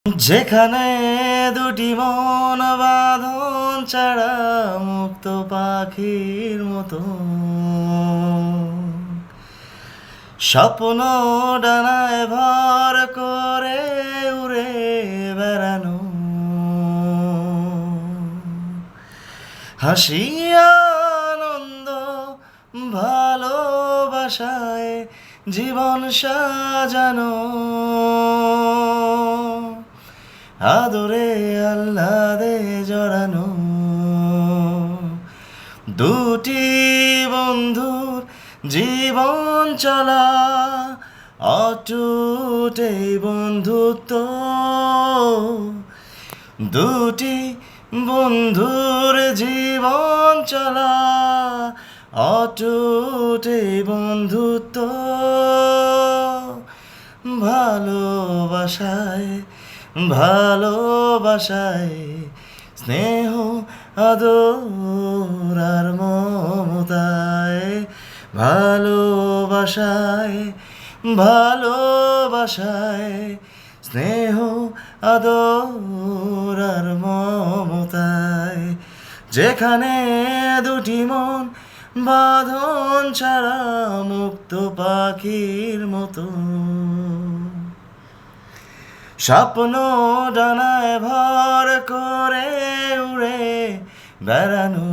যেখানে দুটি মন বাঁধন ছাড়া মুক্ত পাখির মতো স্বপ্ন ডানায় ভর করে উড়ে বেড়ানো, হাসি আনন্দ ভালোবাসায় জীবন সাজানো, আদরে আহ্লাদে জড়ানো, দুটি বন্ধুর জীবন চলা অটুট এই বন্ধুত্ব, দুটি বন্ধুর জীবন চলা অটুট এই বন্ধুত্ব, ভালোবাসায় ভালোবাসায় স্নেহ আদর আর মমতায়, ভালোবাসায় ভালোবাসায় স্নেহ আদর আর মমতায়, যেখানে দুটি মন বাঁধন ছাড়া মুক্ত পাখির মতো স্বপ্ন ডানায় ভর করে উড়ে বেড়ানো।